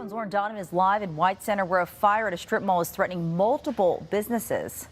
Arson's Lauren Donovan is live in White Center, where a fire at a strip mall is threatening multiple businesses.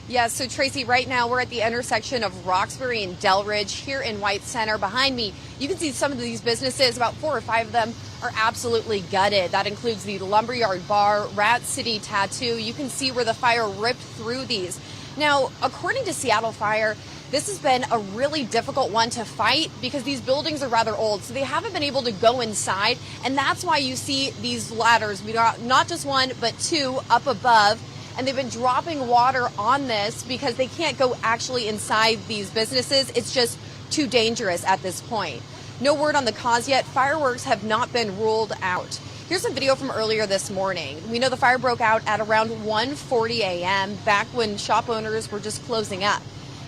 Yes, so Tracy, right now we're at the intersection of Roxbury and Delridge here in White Center. Behind me, you can see some of these businesses, about 4 or 5 of them, are absolutely gutted. That includes the Lumberyard Bar, Rat City Tattoo. You can see where the fire ripped through these. Now, according to Seattle Fire, this has been a really difficult one to fight because these buildings are rather old, so they haven't been able to go inside, and that's why you see these ladders. We got not just 1, but 2 up above, and they've been dropping water on this because they can't go actually inside these businesses. It's just too dangerous at this point. No word on the cause yet. Fireworks have not been ruled out. Here's some video from earlier this morning. We know the fire broke out at around 1:40 a.m., back when shop owners were just closing up.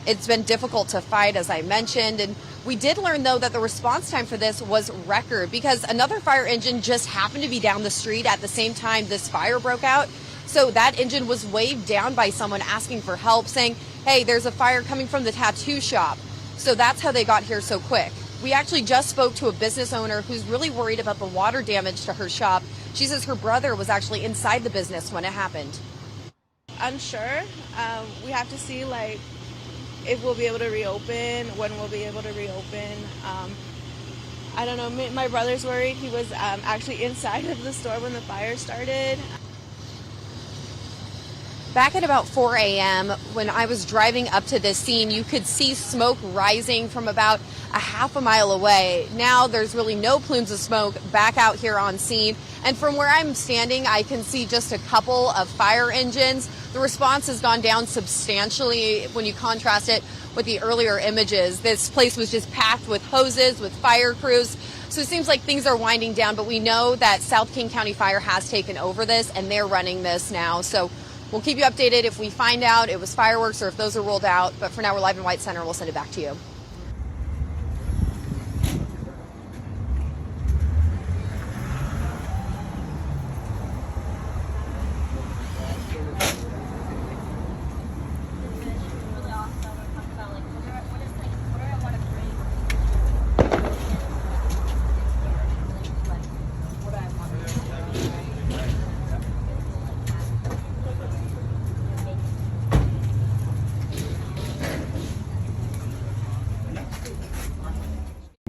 It's been difficult to fight, as I mentioned, and we did learn, though, that the response time for this was record because another fire engine just happened to be down the street at the same time this fire broke out. So that engine was waved down by someone asking for help, saying, hey, there's a fire coming from the tattoo shop. So that's how they got here so quick. We actually just spoke to a business owner who's really worried about the water damage to her shop. She says her brother was actually inside the business when it happened. Unsure. We have to see, if we'll be able to reopen, when we'll be able to reopen. I don't know, my brother's worried. He was actually inside of the store when the fire started. Back at about 4 a.m., when I was driving up to this scene, you could see smoke rising from about a half a mile away. Now there's really no plumes of smoke back out here on scene. And from where I'm standing, I can see just a couple of fire engines. The response has gone down substantially when you contrast it with the earlier images. This place was just packed with hoses, with fire crews. So it seems like things are winding down, but we know that South King County Fire has taken over this and they're running this now. So we'll keep you updated if we find out it was fireworks or if those are ruled out. But for now, we're live in White Center. We'll send it back to you.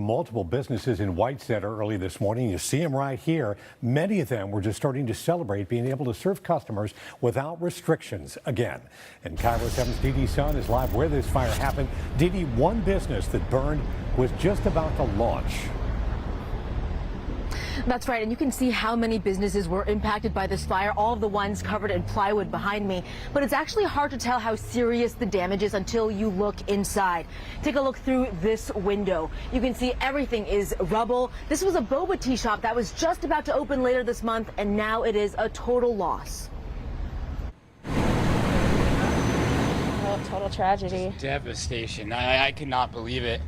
Multiple businesses in White Center early this morning. You see them right here. Many of them were just starting to celebrate being able to serve customers without restrictions again. And Cairo 7's Dee Dee's son is live where this fire happened. Dee Dee, one business that burned was just about to launch. That's right, and you can see how many businesses were impacted by this fire, all of the ones covered in plywood behind me. But it's actually hard to tell how serious the damage is until you look inside. Take a look through this window. You can see everything is rubble. This was a boba tea shop that was just about to open later this month, and now it is a total loss. Oh, total tragedy. Devastation. I could not believe it.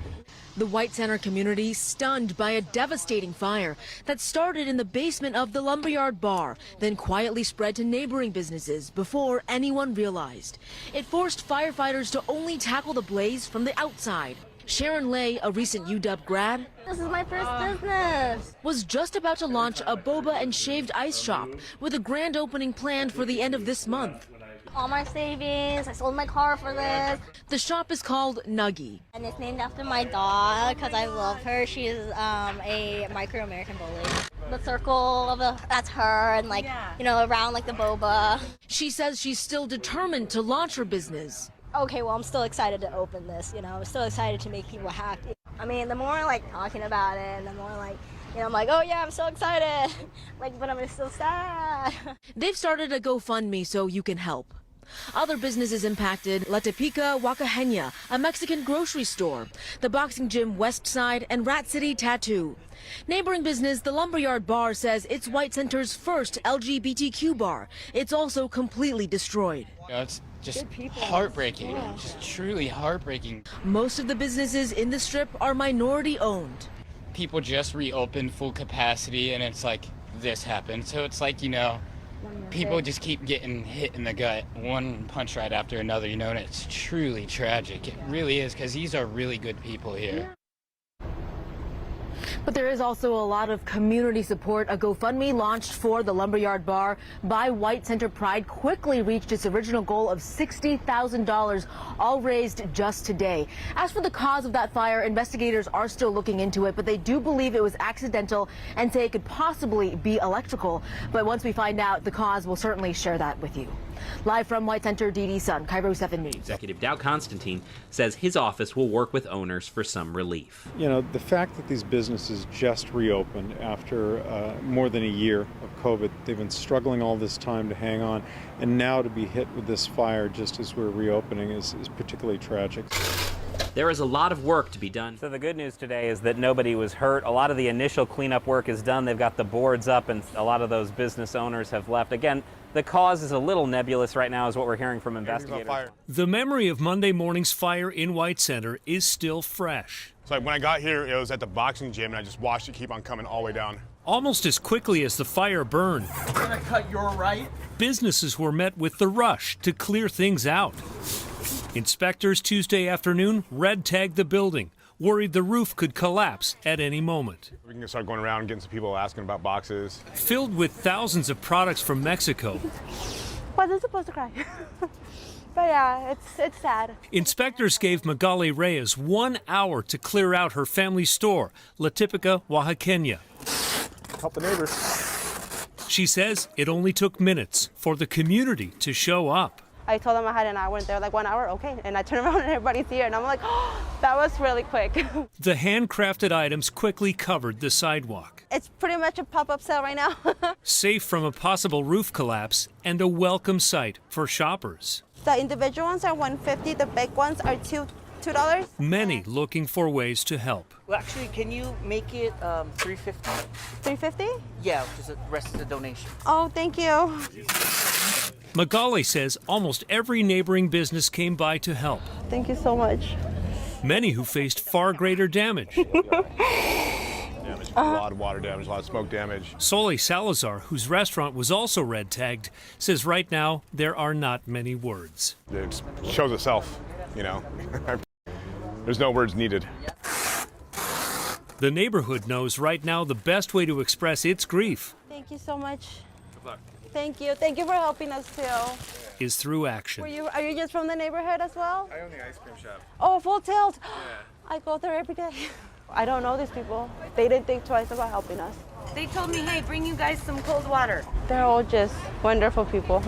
The White Center community stunned by a devastating fire that started in the basement of the Lumberyard Bar, then quietly spread to neighboring businesses before anyone realized. It forced firefighters to only tackle the blaze from the outside. Sharon Lay, a recent UW grad, this is my first business, was just about to launch a boba and shaved ice shop with a grand opening planned for the end of this month. All my savings, I sold my car for this. The shop is called Nuggy. And it's named after my dog because I love her. She's a micro-American bully. The circle that's her, and around the boba. She says she's still determined to launch her business. Okay, well, I'm still excited to open this, I'm still excited to make people happy. I mean, the more talking about it, and the more I'm like, oh yeah, I'm so excited. But I'm still sad. They've started a GoFundMe so you can help. Other businesses impacted: La Tepica Huacajena, a Mexican grocery store, the boxing gym West Side, and Rat City Tattoo. Neighboring business, the Lumberyard Bar, says it's White Center's first LGBTQ bar. It's also completely destroyed. It's just heartbreaking, just truly heartbreaking. Most of the businesses in the strip are minority owned. People just reopened full capacity and it's like this happened. So it's people just keep getting hit in the gut, one punch right after another, and it's truly tragic. It really is, because these are really good people here. But there is also a lot of community support. A GoFundMe launched for the Lumberyard Bar by White Center Pride quickly reached its original goal of $60,000, all raised just today. As for the cause of that fire, investigators are still looking into it, but they do believe it was accidental and say it could possibly be electrical. But once we find out the cause, we'll certainly share that with you. Live from White Center, Dee Sun, Cairo 7 News. Executive Dow Constantine says his office will work with owners for some relief. You know, the fact that these businesses just reopened after more than a year of COVID, they've been struggling all this time to hang on, and now to be hit with this fire just as we're reopening is particularly tragic. There is a lot of work to be done. So the good news today is that nobody was hurt. A lot of the initial cleanup work is done. They've got the boards up and a lot of those business owners have left. Again, the cause is a little nebulous right now is what we're hearing from investigators. The memory of Monday morning's fire in White Center is still fresh. So when I got here, it was at the boxing gym and I just watched it keep on coming all the way down. Almost as quickly as the fire burned, I'm gonna cut your right. businesses were met with the rush to clear things out. Inspectors Tuesday afternoon red-tagged the building, worried the roof could collapse at any moment. We can start going around and getting some people asking about boxes. Filled with thousands of products from Mexico, Wasn't supposed to cry. But yeah, it's sad. inspectors gave Magali Reyes 1 hour to clear out her family store, La Típica Oaxaqueña. Help the neighbors. She says it only took minutes for the community to show up. I told them I had an hour and they're like 1 hour, okay. And I turn around and everybody's here and I'm like, oh, that was really quick. The handcrafted items quickly covered the sidewalk. It's pretty much a pop-up sale right now. Safe from a possible roof collapse and a welcome sight for shoppers. The individual ones are $150, the big ones are $2. Many looking for ways to help. Well, actually, can you make it $350? $350? Yeah, because the rest is a donation. Oh, thank you. Magali says almost every neighboring business came by to help. Thank you so much. Many who faced far greater damage. A lot of water damage, a lot of smoke damage. Sole Salazar, whose restaurant was also red tagged, says right now there are not many words. It shows itself, you know. There's no words needed. The neighborhood knows right now the best way to express its grief Thank you so much. Good luck. Thank you. Thank you for helping us too. is through action. Are you just from the neighborhood as well? I own the ice cream shop. Oh, Full Tilt. Yeah. I go there every day. I don't know these people. They didn't think twice about helping us. They told me, hey, bring you guys some cold water. They're all just wonderful people.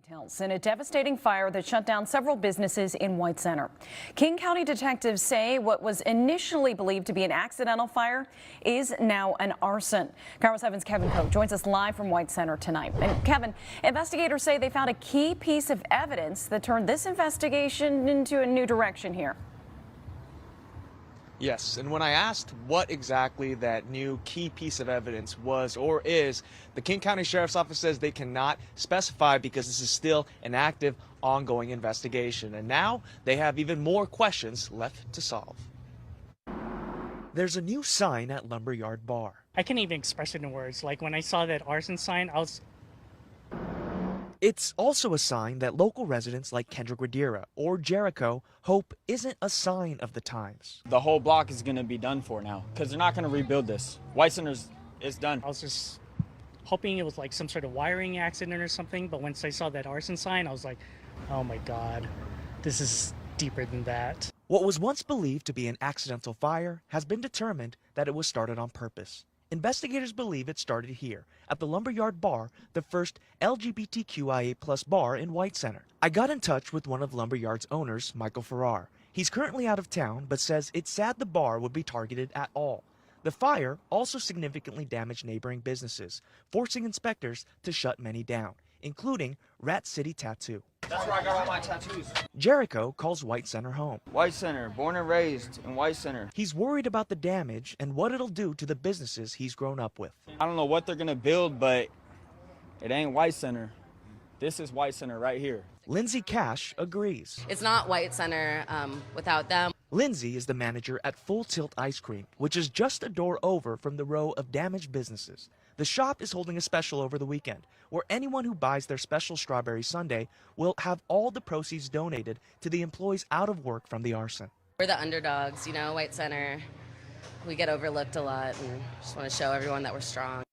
Details in a devastating fire that shut down several businesses in White Center. King County detectives say what was initially believed to be an accidental fire is now an arson. Cairo 7's Kevin Pope joins us live from White Center tonight. And Kevin, investigators say they found a key piece of evidence that turned this investigation into a new direction here. Yes, and when I asked what exactly that new key piece of evidence was or is, the King County Sheriff's Office says they cannot specify because this is still an active, ongoing investigation. And now they have even more questions left to solve. There's a new sign at Lumberyard Bar. I can't even express it in words. Like when I saw that arson sign, I was... It's also a sign that local residents like Kendrick Radira or Jericho hope isn't a sign of the times. The whole block is going to be done for now because they're not going to rebuild this. White Center's is done. I was just hoping it was like some sort of wiring accident or something, but once I saw that arson sign, I was like, oh my God, this is deeper than that. What was once believed to be an accidental fire has been determined that it was started on purpose. Investigators believe it started here, at the Lumberyard Bar, the first LGBTQIA+ bar in White Center. I got in touch with one of Lumberyard's owners, Michael Farrar. He's currently out of town, but says it's sad the bar would be targeted at all. The fire also significantly damaged neighboring businesses, forcing inspectors to shut many down, including Rat City Tattoo. That's where I got all my tattoos. Jericho calls White Center home. White Center, born and raised in White Center. He's worried about the damage and what it'll do to the businesses he's grown up with. I don't know what they're going to build, but it ain't White Center. This is White Center right here. Lindsay Cash agrees. It's not White Center without them. Lindsay is the manager at Full Tilt Ice Cream, which is just a door over from the row of damaged businesses. The shop is holding a special over the weekend where anyone who buys their special strawberry sundae will have all the proceeds donated to the employees out of work from the arson. We're the underdogs, you know, White Center. We get overlooked a lot and just want to show everyone that we're strong.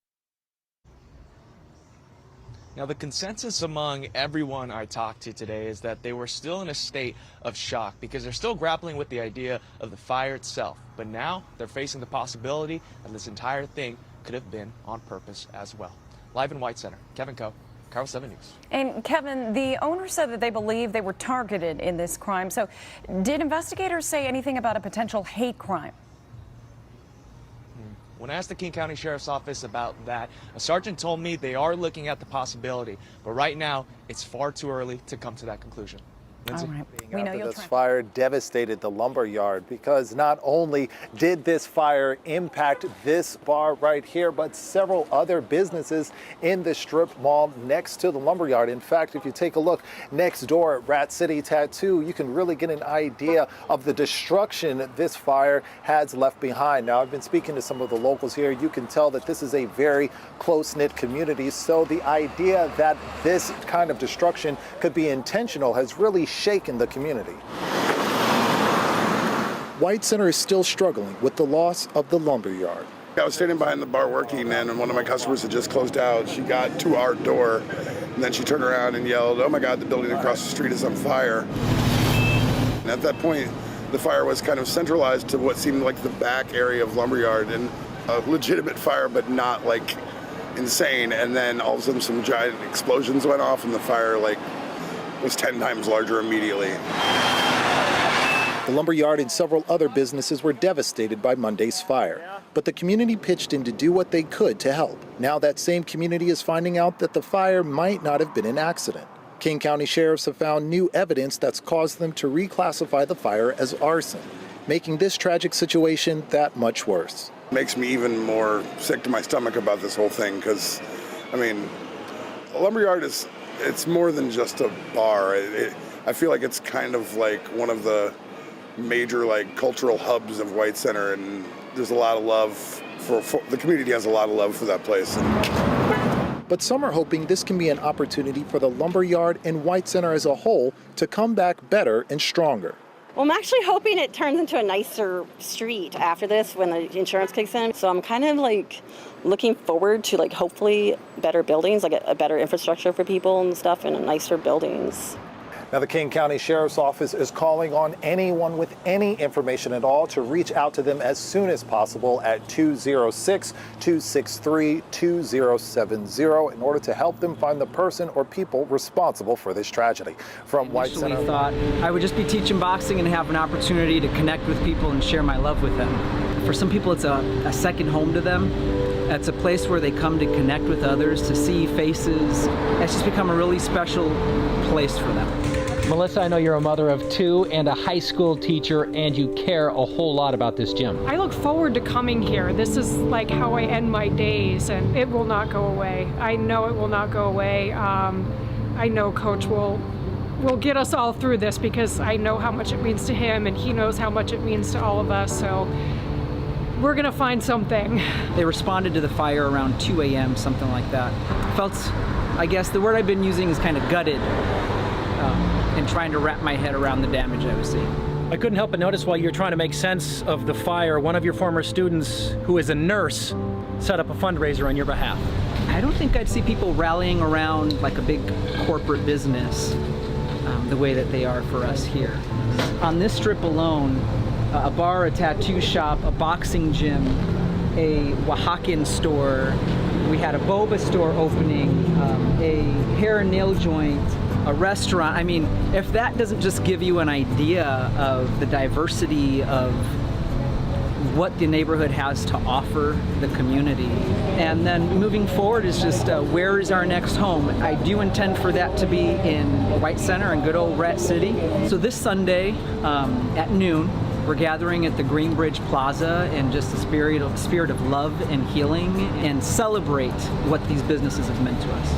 Now, the consensus among everyone I talked to today is that they were still in a state of shock because they're still grappling with the idea of the fire itself. But now they're facing the possibility that this entire thing could have been on purpose as well. Live in White Center, Kevin Coe, Cairo 7 News. And Kevin, the owner said that they believe they were targeted in this crime. So did investigators say anything about a potential hate crime? When I asked the King County Sheriff's Office about that, a sergeant told me they are looking at the possibility, but right now it's far too early to come to that conclusion. Lindsay? All right. We know This fire devastated the lumber yard because not only did this fire impact this bar right here, but several other businesses in the strip mall next to the lumber yard. In fact, if you take a look next door at Rat City Tattoo, you can really get an idea of the destruction this fire has left behind. Now, I've been speaking to some of the locals here. You can tell that this is a very close-knit community. So the idea that this kind of destruction could be intentional has really shaken the community. White Center is still struggling with the loss of the lumber yard. I was standing behind the bar working, and one of my customers had just closed out. She got to our door, and then she turned around and yelled, "Oh my God, the building across the street is on fire." And at that point, the fire was kind of centralized to what seemed like the back area of lumberyard, and a legitimate fire, but not like insane. And then all of a sudden, some giant explosions went off, and the fire was 10 times larger immediately. The lumberyard and several other businesses were devastated by Monday's fire, but the community pitched in to do what they could to help. Now that same community is finding out that the fire might not have been an accident. King County sheriffs have found new evidence that's caused them to reclassify the fire as arson, making this tragic situation that much worse. It makes me even more sick to my stomach about this whole thing because, I mean, a lumberyard it's more than just a bar. I feel like it's kind of like one of the major cultural hubs of White Center, and there's a lot of love for the community has a lot of love for that place. But some are hoping this can be an opportunity for the lumberyard and White Center as a whole to come back better and stronger. Well, I'm actually hoping it turns into a nicer street after this when the insurance kicks in. So I'm kind of looking forward to hopefully better buildings, a better infrastructure for people and stuff, and nicer buildings. Now, the King County Sheriff's Office is calling on anyone with any information at all to reach out to them as soon as possible at 206-263-2070 in order to help them find the person or people responsible for this tragedy. From White Center. I thought I would just be teaching boxing and have an opportunity to connect with people and share my love with them. For some people, it's a second home to them. It's a place where they come to connect with others, to see faces. It's just become a really special place for them. Melissa, I know you're a mother of two and a high school teacher, and you care a whole lot about this gym. I look forward to coming here. This is how I end my days, and it will not go away. I know it will not go away. I know Coach will get us all through this because I know how much it means to him, and he knows how much it means to all of us. So we're gonna find something. They responded to the fire around 2 a.m., something like that. Felt, I guess the word I've been using is kind of gutted. And trying to wrap my head around the damage I was seeing. I couldn't help but notice while you're trying to make sense of the fire, one of your former students, who is a nurse, set up a fundraiser on your behalf. I don't think I'd see people rallying around like a big corporate business the way that they are for us here. On this strip alone, a bar, a tattoo shop, a boxing gym, a Oaxacan store, we had a boba store opening, a hair and nail joint, a restaurant. I mean, if that doesn't just give you an idea of the diversity of what the neighborhood has to offer the community. And then moving forward is just where is our next home? I do intend for that to be in White Center in good old Rat City. So this Sunday at noon, we're gathering at the Greenbridge Plaza in just a spirit of love and healing and celebrate what these businesses have meant to us.